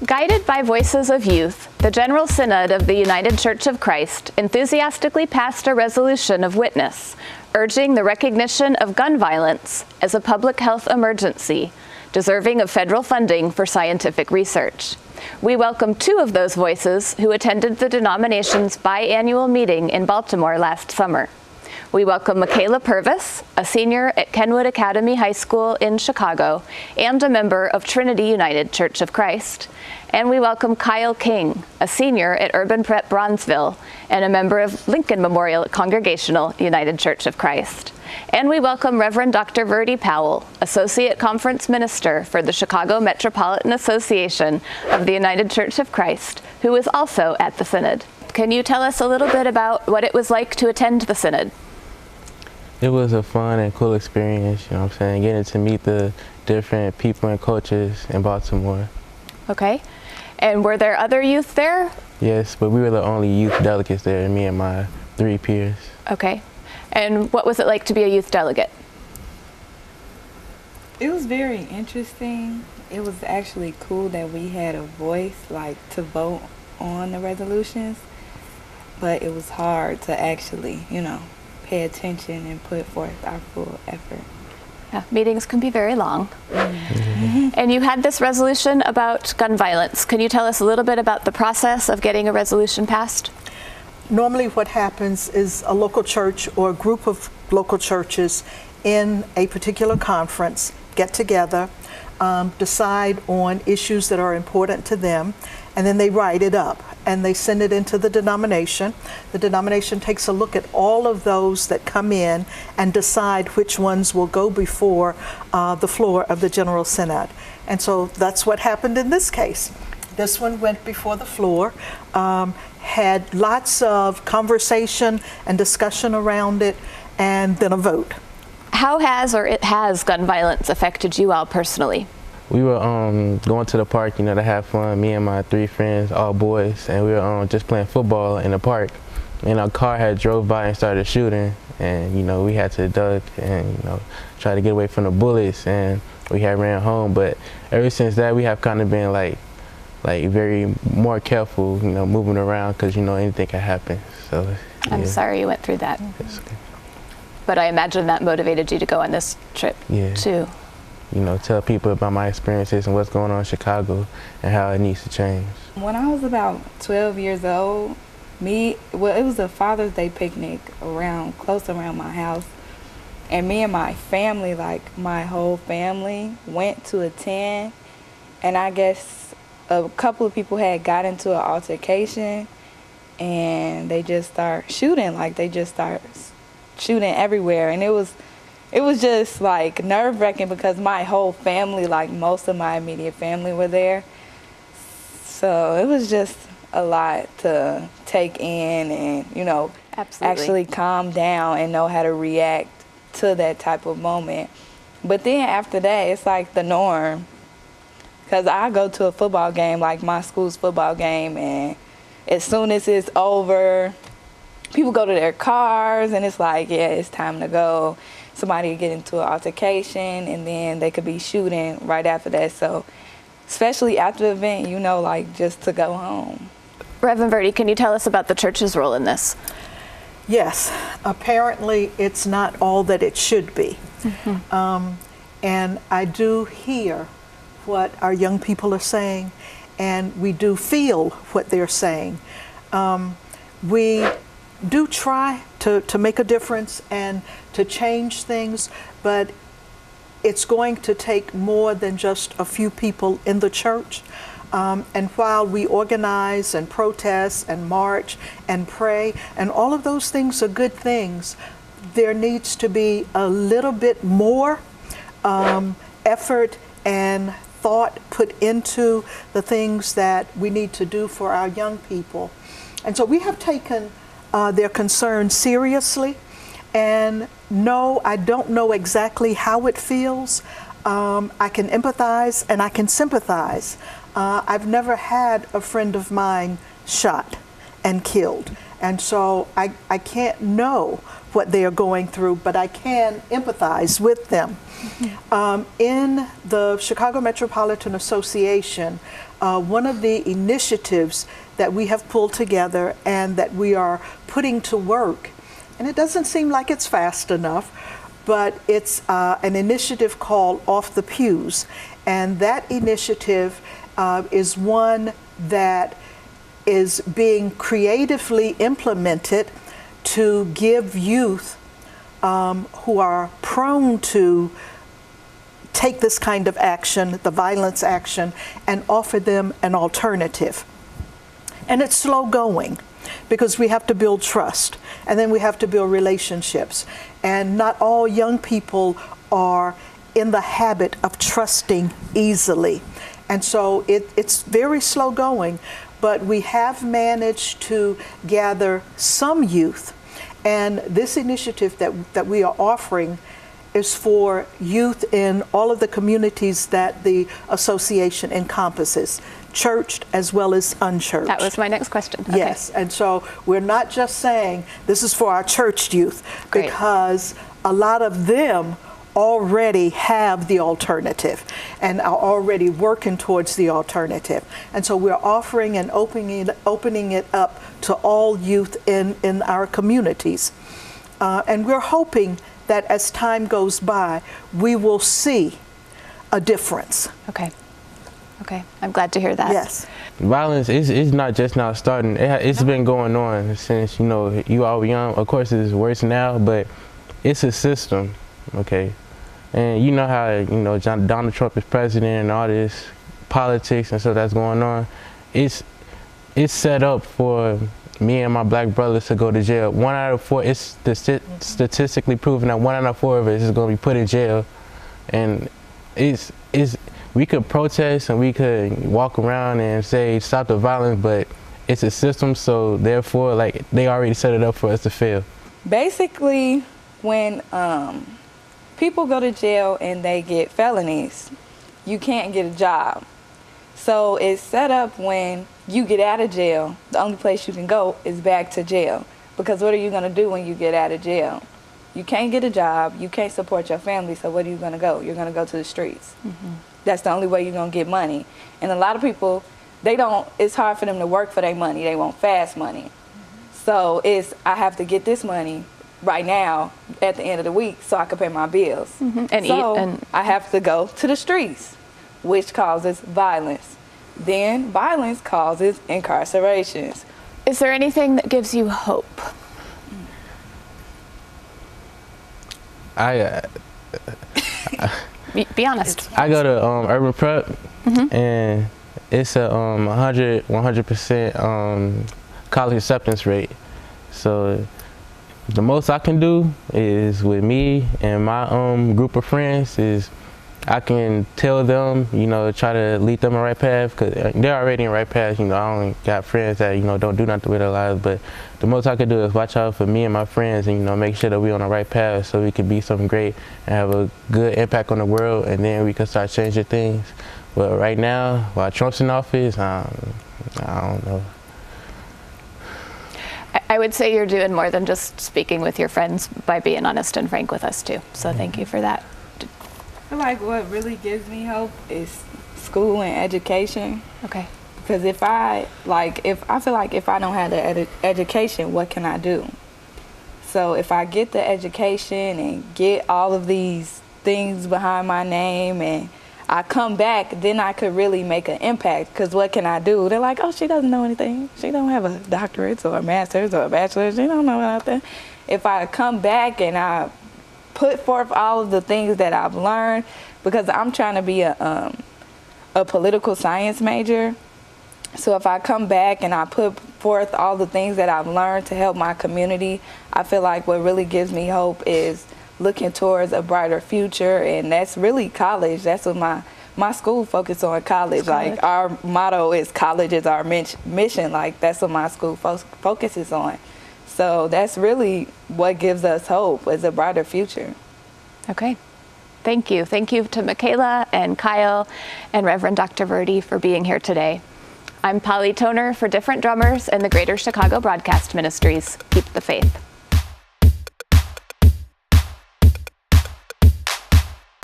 Guided by voices of youth, the General Synod of the United Church of Christ enthusiastically passed a resolution of witness, urging the recognition of gun violence as a public health emergency, deserving of federal funding for scientific research. We welcome two of those voices who attended the denomination's biannual meeting in Baltimore last summer. We welcome Michaela Purvis, a senior at Kenwood Academy High School in Chicago and a member of Trinity United Church of Christ. And we welcome Kyle King, a senior at Urban Prep Bronzeville and a member of Lincoln Memorial Congregational United Church of Christ. And we welcome Reverend Dr. Verdi Powell, Associate Conference Minister for the Chicago Metropolitan Association of the United Church of Christ, who is also at the Synod. Can you tell us a little bit about what it was like to attend the Synod? It was a fun and cool experience, you know what I'm saying, getting to meet the different people and cultures in Baltimore. Okay. And were there other youth there? Yes, but we were the only youth delegates there, me and my 3 peers. Okay. And what was it like to be a youth delegate? It was very interesting. It was actually cool that we had a voice, like, to vote on the resolutions, but it was hard to actually, pay attention and put forth our full effort. Yeah, meetings can be very long. Mm-hmm. And you had this resolution about gun violence. Can you tell us a little bit about the process of getting a resolution passed? Normally what happens is a local church or a group of local churches in a particular conference get together, decide on issues that are important to them, and then they write it up and they send it into the denomination. The denomination takes a look at all of those that come in and decide which ones will go before the floor of the General Synod. And so that's what happened in this case. This one went before the floor, had lots of conversation and discussion around it, and then a vote. How has gun violence affected you all personally? We were going to the park, to have fun, me and my 3 friends, all boys, and we were just playing football in the park. And our car had drove by and started shooting, and we had to duck and try to get away from the bullets, and we had ran home. But ever since that, we have kind of been like very more careful, moving around, because anything can happen. So yeah. I'm sorry you went through that. Okay. But I imagine that motivated you to go on this trip too. Tell people about my experiences and what's going on in Chicago and how it needs to change. When I was about 12 years old, it was a Father's Day picnic close around my house. And me and my family, my whole family, went to attend. And I guess a couple of people had got into an altercation and they just start shooting. They just start shooting everywhere. And it was just nerve-wracking because my whole family, most of my immediate family, were there. So it was just a lot to take in and, Absolutely. actually calm down and know how to react to that type of moment. But then after that, it's the norm. Because I go to a football game, my school's football game, and as soon as it's over, people go to their cars and it's it's time to go. Somebody get into an altercation and then they could be shooting right after that. So especially after the event, just to go home. Reverend Verdi, can you tell us about the church's role in this? Yes, apparently it's not all that it should be. Mm-hmm. And I do hear what our young people are saying, and we do feel what they're saying. We do try to make a difference and to change things, but it's going to take more than just a few people in the church. And while we organize and protest and march and pray, and all of those things are good things, there needs to be a little bit more effort and thought put into the things that we need to do for our young people. And so we have taken their concerns seriously. And no, I don't know exactly how it feels. I can empathize and I can sympathize. I've never had a friend of mine shot and killed. And so I can't know what they are going through, but I can empathize with them. In the Chicago Metropolitan Association, one of the initiatives that we have pulled together and that we are putting to work, and it doesn't seem like it's fast enough, but it's an initiative called Off the Pews. And that initiative is one that is being creatively implemented to give youth who are prone to take this kind of action, the violence action, and offer them an alternative. And it's slow going because we have to build trust and then we have to build relationships. And not all young people are in the habit of trusting easily. And so it's very slow going, but we have managed to gather some youth. And this initiative that we are offering is for youth in all of the communities that the association encompasses, churched as well as unchurched. That was my next question. Okay. Yes, and so we're not just saying this is for our church youth, Great. because a lot of them already have the alternative and are already working towards the alternative. And so we're offering and opening it up to all youth in our communities. And we're hoping that as time goes by, we will see a difference. Okay. Okay. I'm glad to hear that. Yes. Violence is not just now starting. It's been going on since, you all were young. Of course, it's worse now, but it's a system, okay? And you know how, Donald Trump is president and all this politics and stuff that's going on. It's set up for me and my black brothers to go to jail. 1 out of 4, it's statistically proven that 1 out of 4 of us is going to be put in jail. And we could protest and we could walk around and say stop the violence, but it's a system, so therefore, like, they already set it up for us to fail. Basically, when people go to jail and they get felonies, you can't get a job. So it's set up when you get out of jail, the only place you can go is back to jail. Because what are you going to do when you get out of jail? You can't get a job, you can't support your family, so where are you going to go? You're going to go to the streets. Mm-hmm. That's the only way you're going to get money. And a lot of people, it's hard for them to work for their money. They want fast money. Mm-hmm. So I have to get this money right now at the end of the week so I can pay my bills. Mm-hmm. And so eat. And I have to go to the streets, which causes violence. Then violence causes incarcerations. is there anything that gives you hope? Be honest. I go to urban prep, mm-hmm. and it's a 100% college acceptance rate. So the most I can do is with me and my group of friends is I can tell them, try to lead them in the right path, because they're already in the right path. I only got friends that, don't do nothing with their lives, but the most I can do is watch out for me and my friends and, make sure that we're on the right path so we can be something great and have a good impact on the world, and then we can start changing things. But right now, while Trump's in office, I don't know. I would say you're doing more than just speaking with your friends by being honest and frank with us too. So thank you for that. I feel like what really gives me hope is school and education. Okay. Because if I feel like if I don't have the education, what can I do? So if I get the education and get all of these things behind my name and I come back, then I could really make an impact. Because what can I do? They're like, oh, she doesn't know anything. She don't have a doctorate or a master's or a bachelor's. She don't know nothing. If I come back and I put forth all of the things that I've learned, because I'm trying to be a political science major. So if I come back and I put forth all the things that I've learned to help my community, I feel like what really gives me hope is looking towards a brighter future, and that's really college. That's what my school focuses on, college. Like, our motto is college is our mission. Like, that's what my school focuses on. So that's really what gives us hope, is a brighter future. Okay. Thank you. Thank you to Michaela and Kyle and Reverend Dr. Verdi for being here today. I'm Polly Toner for Different Drummers and the Greater Chicago Broadcast Ministries. Keep the faith.